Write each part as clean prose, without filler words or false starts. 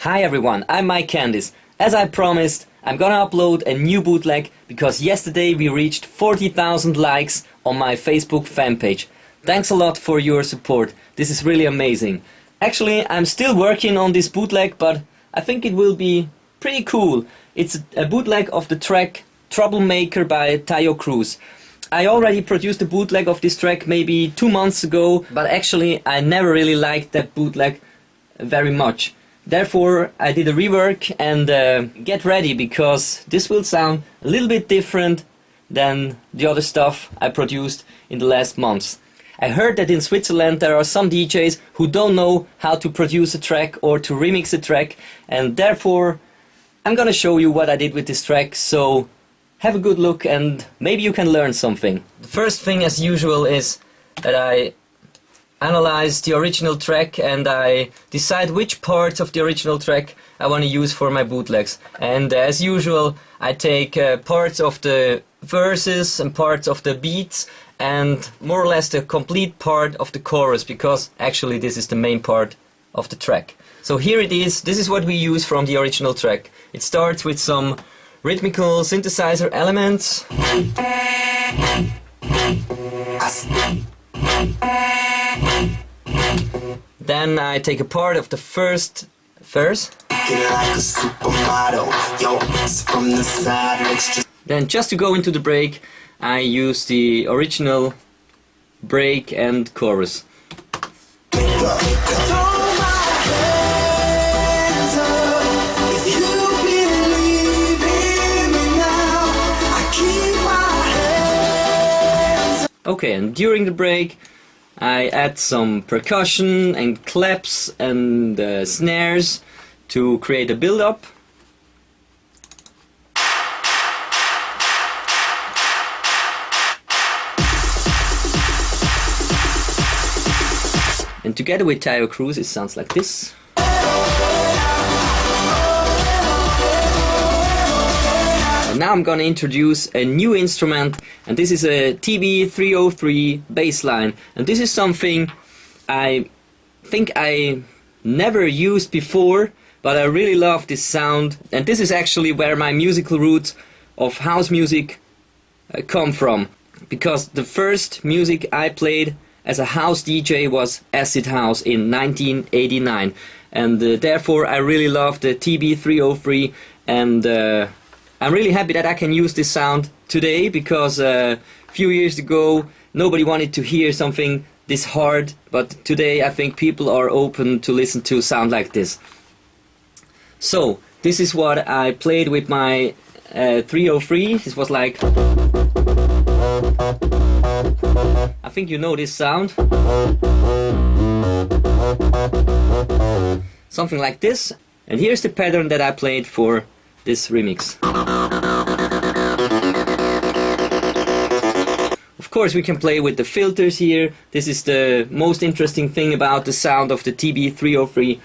Hi everyone, I'm Mike Candice. As I promised, I'm gonna upload a new bootleg because yesterday we reached 40,000 likes on my Facebook fan page. Thanks a lot for your support. This is really amazing. Actually, I'm still working on this bootleg, but I think it will be pretty cool. It's a bootleg of the track Troublemaker by Taio Cruz. I already produced a bootleg of this track maybe 2 months ago, but actually I never really liked that bootleg very much. Therefore I did a rework and get ready, because this will sound a little bit different than the other stuff I produced in the last months. I heard that in Switzerland there are some DJs who don't know how to produce a track or to remix a track, and therefore I'm gonna show you what I did with this track, so have a good look and maybe you can learn something. The first thing, as usual, is that I analyze the original track and I decide which parts of the original track I want to use for my bootlegs. And as usual, I take parts of the verses and parts of the beats and more or less the complete part of the chorus, because actually this is the main part of the track. So here it is. This is what we use from the original track. It starts with some rhythmical synthesizer elements. Then I take a part of the first verse. Then just to go into the break, I use the original break and chorus. Okay, and during the break I add some percussion and claps and snares to create a build-up. And together with Taio Cruz it sounds like this. And now I'm gonna introduce a new instrument, and this is a TB-303 bass line. And this is something I think I never used before, but I really love this sound. And this is actually where my musical roots of house music come from, because the first music I played as a house DJ was acid house in 1989, and therefore I really love the TB-303, and I'm really happy that I can use this sound today, because a few years ago nobody wanted to hear something this hard, but today I think people are open to listen to sound like this. So this is what I played with my 303. This was like, I think you know this sound. Something like this. And here's the pattern that I played for this remix. Of course we can play with the filters here. This is the most interesting thing about the sound of the TB-303.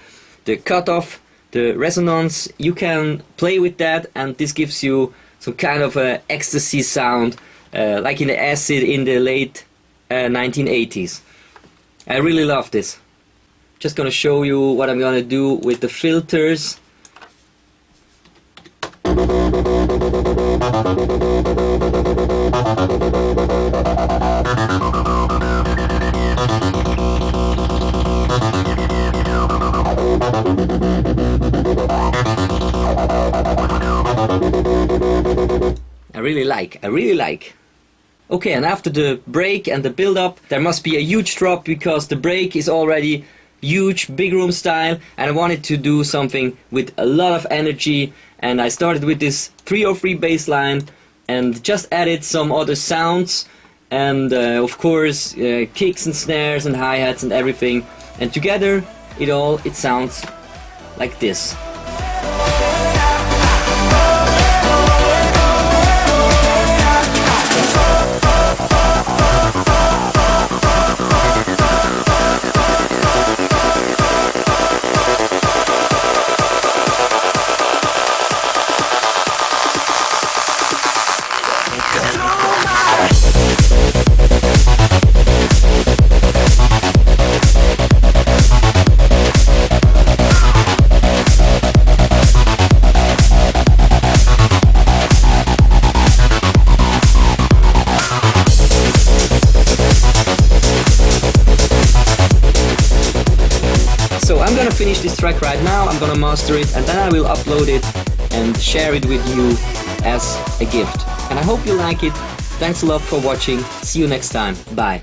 The cutoff, the resonance, you can play with that, and this gives you some kind of a ecstasy sound, like in the acid in the late 1980s. I really love this. Just gonna show you what I'm gonna do with the filters. I really like. Okay, and after the break and the build-up, there must be a huge drop, because the break is already huge, big room style, and I wanted to do something with a lot of energy, and I started with this 303 bass line and just added some other sounds, and of course kicks and snares and hi-hats and everything, and together it sounds like this. So I'm gonna finish this track right now, I'm gonna master it, and then I will upload it and share it with you as a gift. And I hope you like it. Thanks a lot for watching. See you next time. Bye.